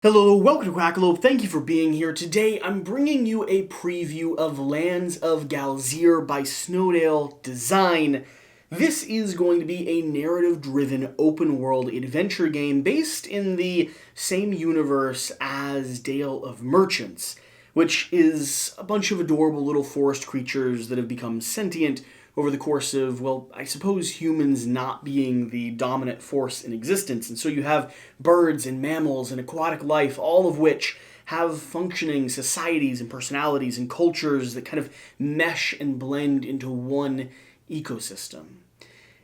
Hello, welcome to Quackalope. Thank you for being here. Today, I'm bringing you a preview of Lands of Galzyr by Snowdale Design. This is going to be a narrative-driven open-world adventure game based in the same universe as Dale of Merchants, which is a bunch of adorable little forest creatures that have become sentient over the course of, well, I suppose humans not being the dominant force in existence. And so you have birds and mammals and aquatic life, all of which have functioning societies and personalities and cultures that kind of mesh and blend into one ecosystem.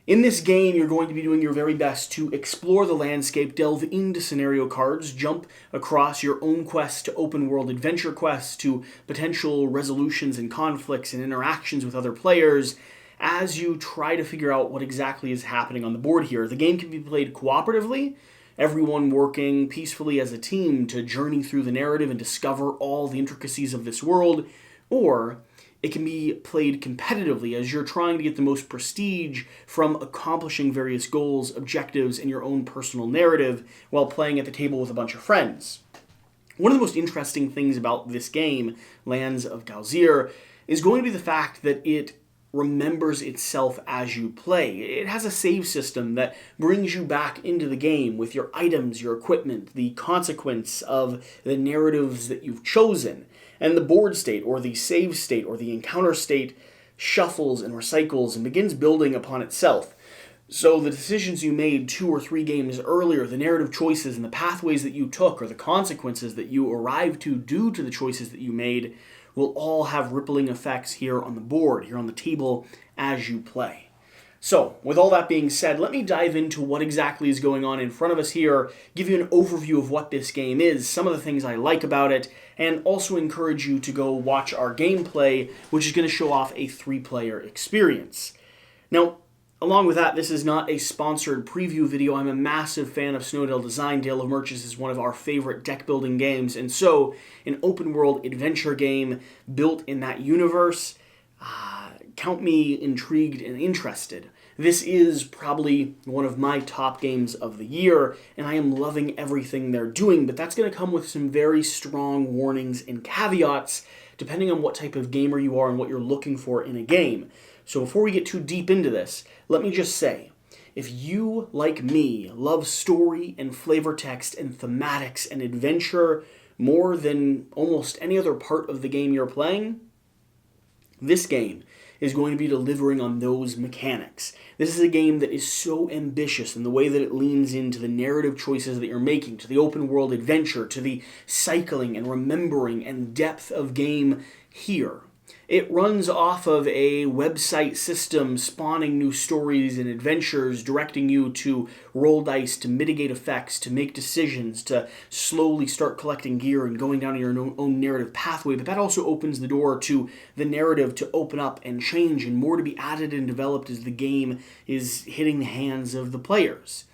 In this game, you're going to be doing your very best to explore the landscape, delve into scenario cards, jump across your own quests to open-world adventure quests, to potential resolutions and conflicts and interactions with other players, as you try to figure out what exactly is happening on the board here. The game can be played cooperatively, everyone working peacefully as a team to journey through the narrative and discover all the intricacies of this world, or it can be played competitively as you're trying to get the most prestige from accomplishing various goals, objectives, and your own personal narrative while playing at the table with a bunch of friends. One of the most interesting things about this game, Lands of Galzyr, is going to be the fact that it remembers itself as you play. It has a save system that brings you back into the game with your items, your equipment, the consequence of the narratives that you've chosen. And the board state, or the save state, or the encounter state shuffles and recycles and begins building upon itself. So the decisions you made 2 or 3 games earlier, the narrative choices and the pathways that you took, or the consequences that you arrived to due to the choices that you made, will all have rippling effects here on the board, here on the table, as you play. So, with all that being said, let me dive into what exactly is going on in front of us here, give you an overview of what this game is, some of the things I like about it, and also encourage you to go watch our gameplay, which is going to show off a 3-player experience. Now, along with that, this is not a sponsored preview video. I'm a massive fan of Snowdale Design. Dale of Merchants is one of our favorite deck-building games, and so an open-world adventure game built in that universe, count me intrigued and interested. This is probably one of my top games of the year, and I am loving everything they're doing, but that's going to come with some very strong warnings and caveats, depending on what type of gamer you are and what you're looking for in a game. So before we get too deep into this, let me just say, if you, like me, love story and flavor text and thematics and adventure more than almost any other part of the game you're playing, this game is going to be delivering on those mechanics. This is a game that is so ambitious in the way that it leans into the narrative choices that you're making, to the open world adventure, to the cycling and remembering and depth of game here. It runs off of a website system spawning new stories and adventures, directing you to roll dice, to mitigate effects, to make decisions, to slowly start collecting gear and going down your own narrative pathway. But that also opens the door to the narrative to open up and change, and more to be added and developed as the game is hitting the hands of the players.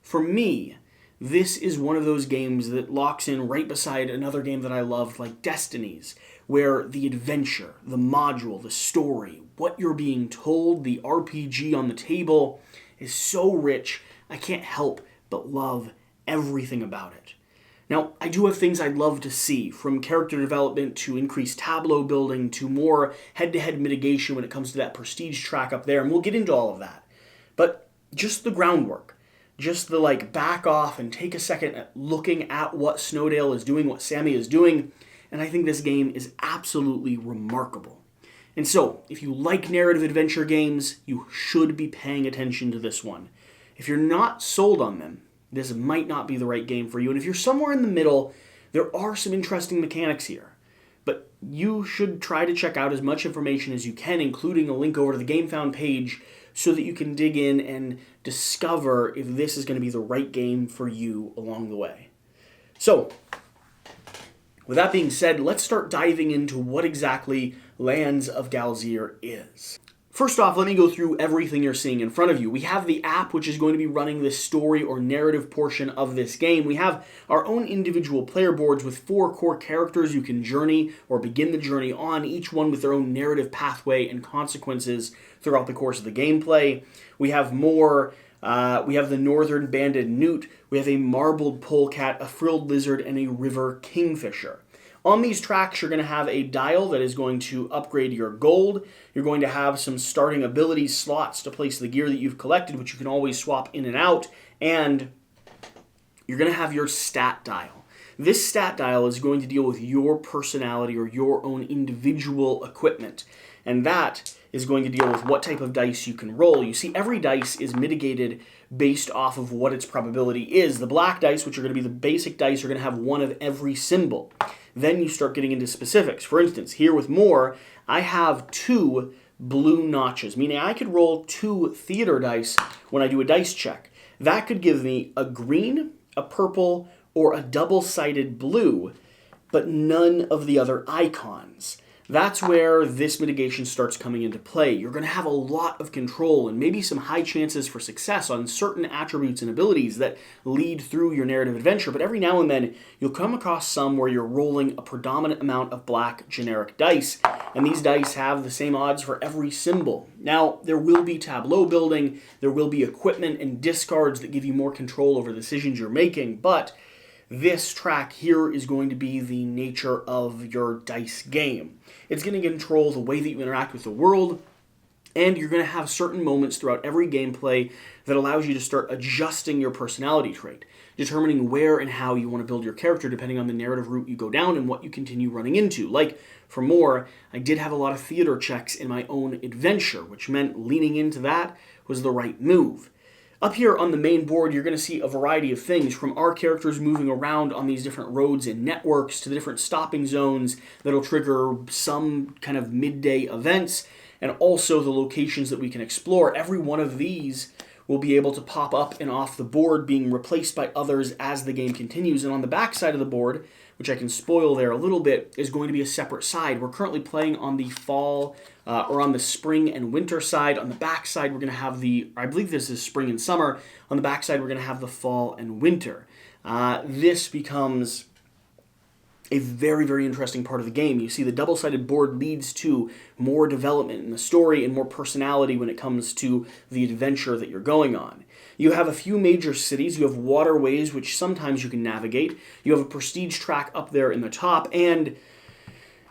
For me, this is one of those games that locks in right beside another game that I loved, like Destinies, where the adventure, the module, the story, what you're being told, the RPG on the table is so rich, I can't help but love everything about it. Now, I do have things I'd love to see, from character development to increased tableau building to more head-to-head mitigation when it comes to that prestige track up there, and we'll get into all of that. But just the groundwork, just the back off and take a second at looking at what Snowdale is doing, what Sammy is doing, and I think this game is absolutely remarkable. And so, if you like narrative adventure games, you should be paying attention to this one. If you're not sold on them, this might not be the right game for you. And if you're somewhere in the middle, there are some interesting mechanics here. But you should try to check out as much information as you can, including a link over to the Gamefound page, so that you can dig in and discover if this is going to be the right game for you along the way. So, with that being said, let's start diving into what exactly Lands of Galzyr is. First off, let me go through everything you're seeing in front of you. We have the app, which is going to be running the story or narrative portion of this game. We have our own individual player boards with 4 core characters you can journey or begin the journey on, each one with their own narrative pathway and consequences throughout the course of the gameplay. We have more We have the northern banded newt. We have a marbled polecat, a frilled lizard, and a river kingfisher. On these tracks, you're going to have a dial that is going to upgrade your gold. You're going to have some starting ability slots to place the gear that you've collected, which you can always swap in and out. And you're going to have your stat dial. This stat dial is going to deal with your personality or your own individual equipment. And that is going to deal with what type of dice you can roll. You see, every dice is mitigated based off of what its probability is. The black dice, which are going to be the basic dice, are going to have one of every symbol. Then you start getting into specifics. For instance, here with more, I have 2 blue notches, meaning I could roll 2 theater dice when I do a dice check. That could give me a green, a purple, or a double-sided blue, but none of the other icons. That's where this mitigation starts coming into play. You're going to have a lot of control and maybe some high chances for success on certain attributes and abilities that lead through your narrative adventure, but every now and then you'll come across some where you're rolling a predominant amount of black generic dice, and these dice have the same odds for every symbol. Now, there will be tableau building, there will be equipment and discards that give you more control over the decisions you're making, but this track here is going to be the nature of your dice game. It's going to control the way that you interact with the world, and you're going to have certain moments throughout every gameplay that allows you to start adjusting your personality trait, determining where and how you want to build your character depending on the narrative route you go down and what you continue running into. Like, for more, I did have a lot of theater checks in my own adventure, which meant leaning into that was the right move. Up here on the main board, you're going to see a variety of things, from our characters moving around on these different roads and networks to the different stopping zones that'll trigger some kind of midday events, and also the locations that we can explore. Every one of these will be able to pop up and off the board, being replaced by others as the game continues. And on the back side of the board, which I can spoil there a little bit, is going to be a separate side. We're currently playing on the fall or on the spring and winter side. On the back side, we're going to have I believe this is spring and summer. On the back side, we're going to have the fall and winter. This becomes a very, very interesting part of the game. You see, the double-sided board leads to more development in the story and more personality when it comes to the adventure that you're going on. You have a few major cities, you have waterways, which sometimes you can navigate, you have a prestige track up there in the top, and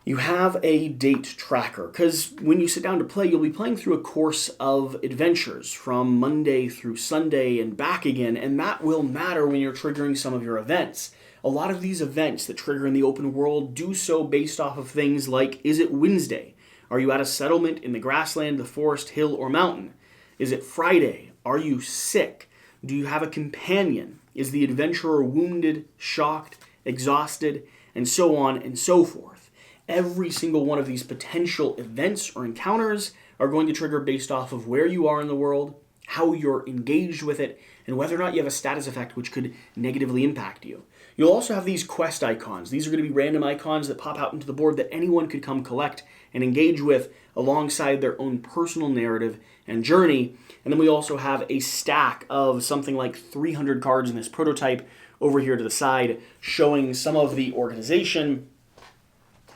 you have a date tracker, because when you sit down to play, you'll be playing through a course of adventures from Monday through Sunday and back again, and that will matter when you're triggering some of your events. A lot of these events that trigger in the open world do so based off of things like, is it Wednesday? Are you at a settlement in the grassland, the forest, hill, or mountain? Is it Friday? Are you sick? Do you have a companion? Is the adventurer wounded, shocked, exhausted, and so on and so forth? Every single one of these potential events or encounters are going to trigger based off of where you are in the world, how you're engaged with it, and whether or not you have a status effect which could negatively impact you. You'll also have these quest icons. These are going to be random icons that pop out into the board that anyone could come collect and engage with alongside their own personal narrative and journey. And then we also have a stack of something like 300 cards in this prototype over here to the side, showing some of the organization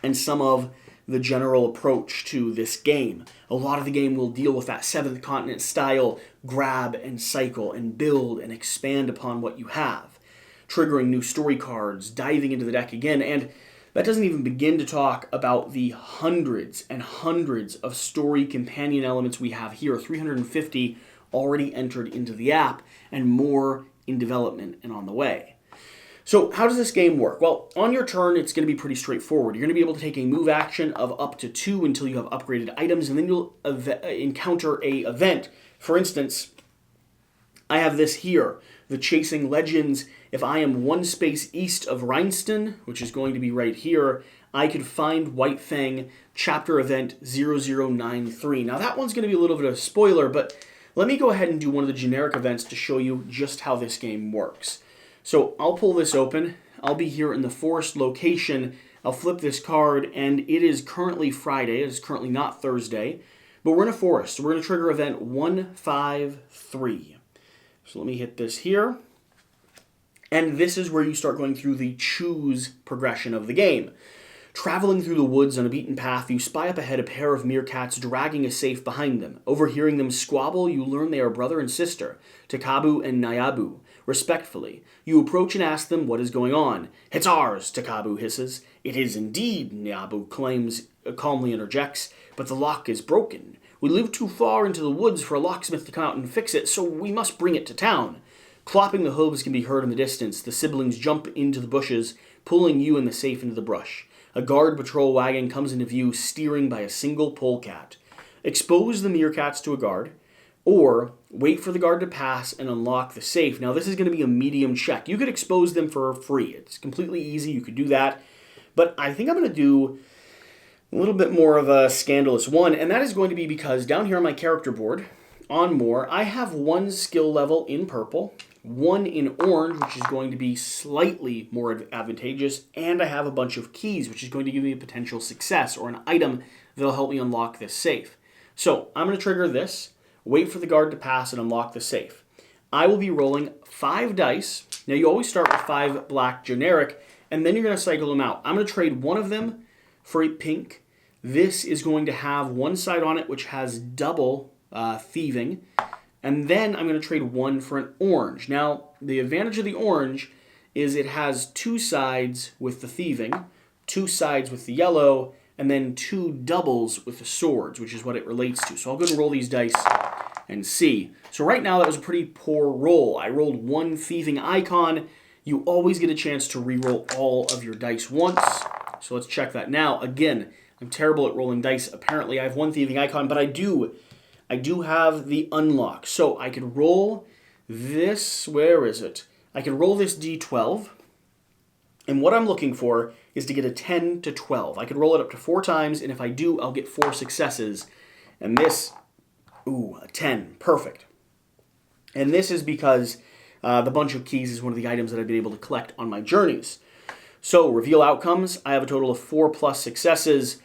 and some of the general approach to this game. A lot of the game will deal with that Seventh Continent style grab and cycle and build and expand upon what you have, triggering new story cards, diving into the deck again, and that doesn't even begin to talk about the hundreds and hundreds of story companion elements we have here, 350 already entered into the app, and more in development and on the way. So how does this game work? Well, on your turn, it's going to be pretty straightforward. You're going to be able to take a move action of up to 2 until you have upgraded items, and then you'll encounter a event. For instance, I have this here, the Chasing Legends. If I am 1 space east of Rhineston, which is going to be right here, I could find White Fang chapter event 0093. Now that one's going to be a little bit of a spoiler, but let me go ahead and do one of the generic events to show you just how this game works. So I'll pull this open. I'll be here in the forest location. I'll flip this card, and it is currently Friday. It is currently not Thursday, but we're in a forest. So we're going to trigger event 153. So let me hit this here. And this is where you start going through the choose progression of the game. Traveling through the woods on a beaten path, you spy up ahead a pair of meerkats dragging a safe behind them. Overhearing them squabble, you learn they are brother and sister, Takabu and Nyabu. Respectfully, you approach and ask them what is going on. "It's ours," Takabu hisses. "It is indeed," Nyabu calmly interjects, "but the lock is broken. We live too far into the woods for a locksmith to come out and fix it, so we must bring it to town." Clopping the hooves can be heard in the distance. The siblings jump into the bushes, pulling you and the safe into the brush. A guard patrol wagon comes into view, steering by a single polecat. Expose the meerkats to a guard, or wait for the guard to pass and unlock the safe. Now, this is going to be a medium check. You could expose them for free. It's completely easy. You could do that. But I think I'm going to do a little bit more of a scandalous one, and that is going to be because down here on my character board, on more, I have one skill level in purple, one in orange, which is going to be slightly more advantageous, and I have a bunch of keys, which is going to give me a potential success or an item that will help me unlock this safe. So I'm going to trigger this, wait for the guard to pass, and unlock the safe. I will be rolling 5 dice. Now, you always start with 5 black generic, and then you're going to cycle them out. I'm going to trade one of them for a pink. This is going to have one side on it, which has double thieving. And then I'm going to trade one for an orange. Now, the advantage of the orange is it has 2 sides with the thieving, 2 sides with the yellow, and then 2 doubles with the swords, which is what it relates to. So I'll go and roll these dice and see. So right now, that was a pretty poor roll. I rolled 1 thieving icon. You always get a chance to re-roll all of your dice once. So let's check that now. Again, I'm terrible at rolling dice. Apparently, I have 1 thieving icon, but I do have the unlock. So I could roll this, where is it? I can roll this D12, and what I'm looking for is to get a 10 to 12. I could roll it up to 4 times, and if I do, I'll get 4 successes. And this, a 10, perfect. And this is because the bunch of keys is one of the items that I've been able to collect on my journeys. So, reveal outcomes. I have a total of 4+ successes.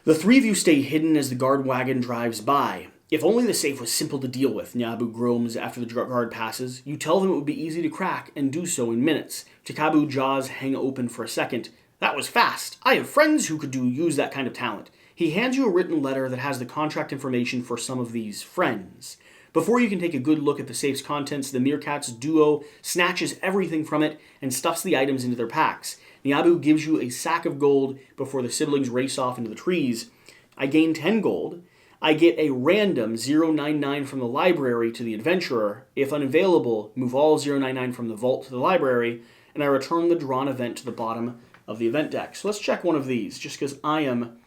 The 3 of you stay hidden as the guard wagon drives by. If only the safe was simple to deal with, Nyabu groans after the guard passes. You tell them it would be easy to crack, and do so in minutes. Takabu's jaws hang open for a second. That was fast. I have friends who could use that kind of talent. He hands you a written letter that has the contract information for some of these friends. Before you can take a good look at the safe's contents, the Meerkats duo snatches everything from it and stuffs the items into their packs. Nyabu gives you a sack of gold before the siblings race off into the trees. I gain 10 gold. I get a random 099 from the library to the adventurer. If unavailable, move all 099 from the vault to the library, and I return the drawn event to the bottom of the event deck. So let's check one of these, just because I am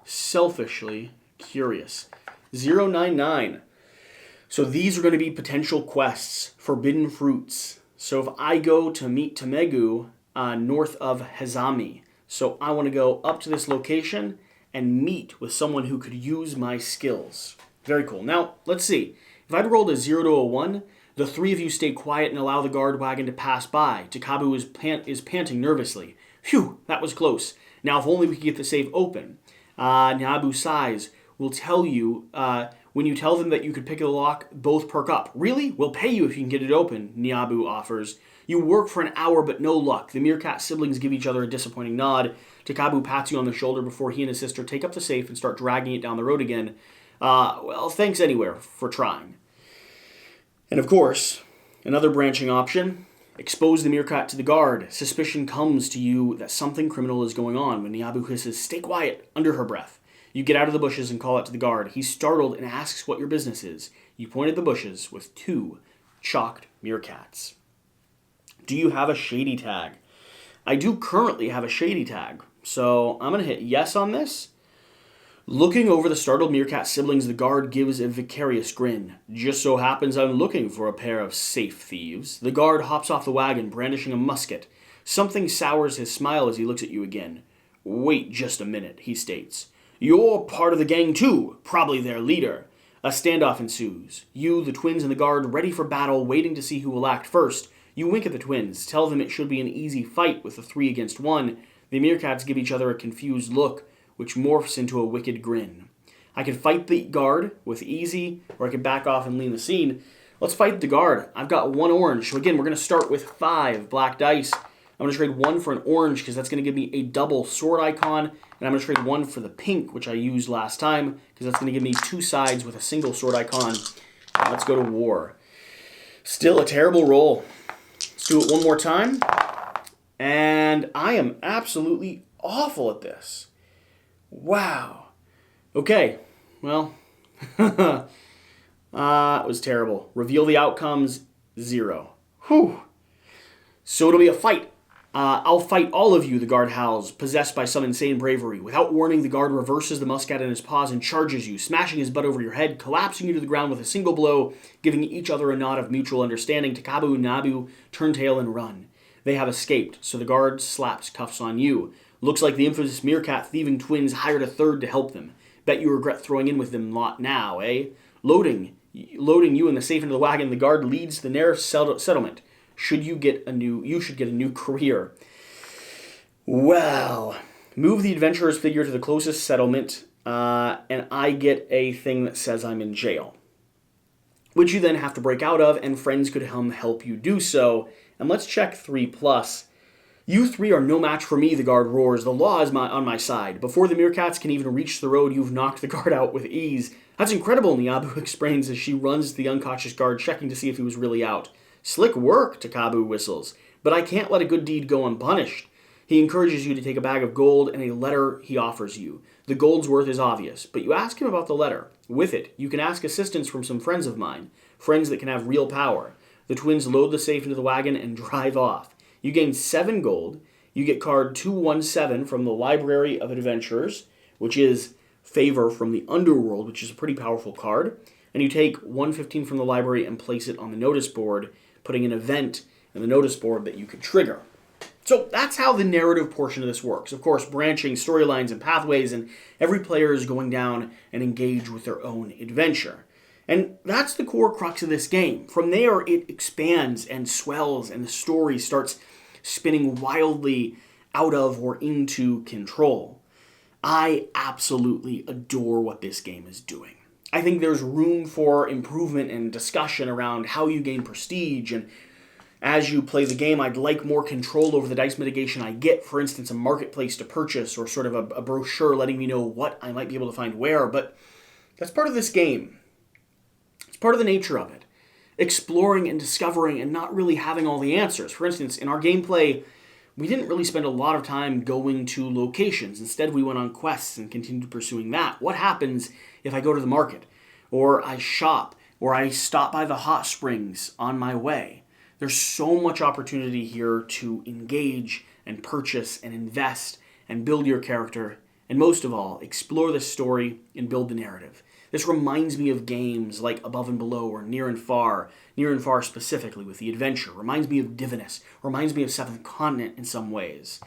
selfishly curious. 099. So these are going to be potential quests, forbidden fruits. So if I go to meet Tamegu north of Hazami, so I want to go up to this location and meet with someone who could use my skills. Very cool. Now, let's see. If I'd rolled a 0 to a 1, the 3 of you stay quiet and allow the guard wagon to pass by. Takabu is panting nervously. Phew, that was close. Now, if only we could get the safe open. Nyabu sighs. We'll tell you, when you tell them that you could pick a lock, both perk up. Really? We'll pay you if you can get it open, Nyabu offers. You work for an hour, but no luck. The Meerkat siblings give each other a disappointing nod. Takabu pats you on the shoulder before he and his sister take up the safe and start dragging it down the road again. Well, thanks anyway for trying. And of course, another branching option. Expose the Meerkat to the guard. Suspicion comes to you that something criminal is going on when Nyabu hisses, "Stay quiet," under her breath. You get out of the bushes and call out to the guard. He's startled and asks what your business is. You point at the bushes with 2 chalked meerkats. Do you have a shady tag? I do currently have a shady tag, so I'm going to hit yes on this. Looking over the startled meerkat siblings, the guard gives a vicarious grin. Just so happens I'm looking for a pair of safe thieves. The guard hops off the wagon, brandishing a musket. Something sours his smile as he looks at you again. Wait just a minute, he states. You're part of the gang too, probably their leader. A standoff ensues. You, the twins, and the guard ready for battle, waiting to see who will act first. You wink at the twins, tell them it should be an easy fight with a 3 against 1. The meerkats give each other a confused look, which morphs into a wicked grin. I could fight the guard with easy, or I could back off and leave the scene. Let's fight the guard. I've got 1 orange. So again, we're going to start with 5 black dice. I'm going to trade 1 for an orange because that's going to give me a double sword icon. And I'm going to trade 1 for the pink, which I used last time, because that's going to give me 2 sides with a single sword icon. And let's go to war. Still a terrible roll. Let's do it one more time. And I am absolutely awful at this. Wow. Okay. Well, it was terrible. Reveal the outcomes, 0. Whew. So it'll be a fight. I'll fight all of you, the guard howls, possessed by some insane bravery. Without warning, the guard reverses the musket in his paws and charges you, smashing his butt over your head, collapsing you to the ground with a single blow, giving each other a nod of mutual understanding. Takabu and Nabu turn tail and run. They have escaped, so the guard slaps cuffs on you. Looks like the infamous meerkat thieving twins hired a third to help them. Bet you regret throwing in with them lot now, eh? Loading you in the safe into the wagon, the guard leads the nearest settlement. You should get a new career. Well, move the adventurer's figure to the closest settlement, and I get a thing that says I'm in jail, which you then have to break out of, and friends could help you do so. And let's check 3+. You 3 are no match for me, the guard roars. The law is on my side. Before the meerkats can even reach the road, you've knocked the guard out with ease. That's incredible, Niabu explains as she runs to the unconscious guard, checking to see if he was really out. Slick work, Takabu whistles, but I can't let a good deed go unpunished. He encourages you to take a bag of gold and a letter he offers you. The gold's worth is obvious, but you ask him about the letter. With it, you can ask assistance from some friends of mine, friends that can have real power. The twins load the safe into the wagon and drive off. You gain 7 gold. You get card 217 from the Library of Adventurers, which is Favor from the Underworld, which is a pretty powerful card. And you take 115 from the library and place it on the notice board, putting an event in the notice board that you could trigger. So that's how the narrative portion of this works. Of course, branching storylines and pathways, and every player is going down and engage with their own adventure. And that's the core crux of this game. From there, it expands and swells, and the story starts spinning wildly out of or into control. I absolutely adore what this game is doing. I think there's room for improvement and discussion around how you gain prestige, and as you play the game, I'd like more control over the dice mitigation I get. For instance, a marketplace to purchase, or sort of a brochure letting me know what I might be able to find where, but that's part of this game. It's part of the nature of it. Exploring and discovering and not really having all the answers. For instance, in our gameplay, we didn't really spend a lot of time going to locations. Instead, we went on quests and continued pursuing that. What happens if I go to the market, or I shop, or I stop by the hot springs on my way? There's so much opportunity here to engage and purchase and invest and build your character, and most of all, explore the story and build the narrative. This reminds me of games like Above and Below or Near and Far specifically with the adventure. Reminds me of Divinus, reminds me of Seventh Continent in some ways.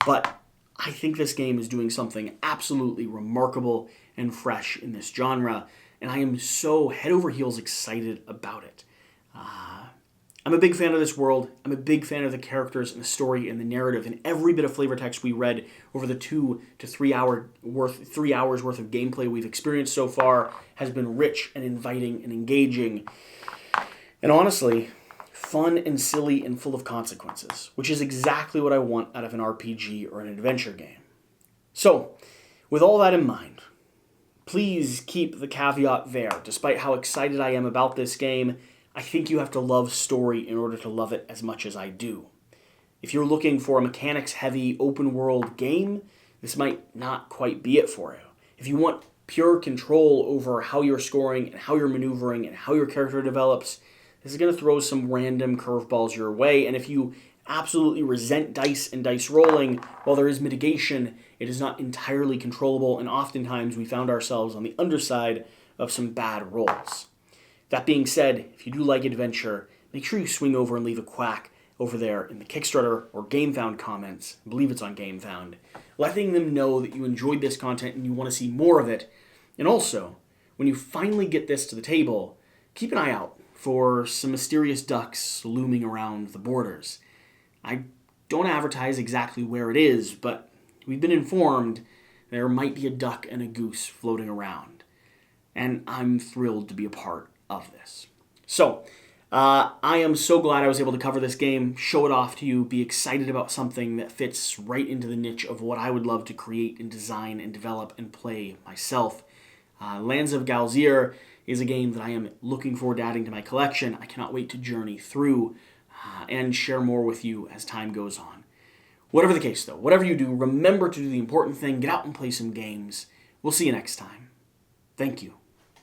But I think this game is doing something absolutely remarkable and fresh in this genre, and I am so head over heels excited about it. I'm a big fan of this world. I'm a big fan of the characters and the story and the narrative, and every bit of flavor text we read over the 2 to 3 hours worth of gameplay we've experienced so far has been rich and inviting and engaging, and honestly, fun and silly and full of consequences, which is exactly what I want out of an RPG or an adventure game. So, with all that in mind, please keep the caveat there. Despite how excited I am about this game, I think you have to love story in order to love it as much as I do. If you're looking for a mechanics-heavy, open-world game, this might not quite be it for you. If you want pure control over how you're scoring and how you're maneuvering and how your character develops, this is going to throw some random curveballs your way. And if you absolutely resent dice and dice rolling, while there is mitigation, it is not entirely controllable, and oftentimes we found ourselves on the underside of some bad rolls. That being said, if you do like adventure, make sure you swing over and leave a quack over there in the Kickstarter or Gamefound comments. I believe it's on Gamefound. Letting them know that you enjoyed this content and you want to see more of it. And also, when you finally get this to the table, keep an eye out for some mysterious ducks looming around the borders. I don't advertise exactly where it is, but we've been informed there might be a duck and a goose floating around. And I'm thrilled to be a part of this. So, I am so glad I was able to cover this game, show it off to you, be excited about something that fits right into the niche of what I would love to create and design and develop and play myself. Lands of Galzyr is a game that I am looking forward to adding to my collection. I cannot wait to journey through and share more with you as time goes on. Whatever the case, though, whatever you do, remember to do the important thing. Get out and play some games. We'll see you next time. Thank you.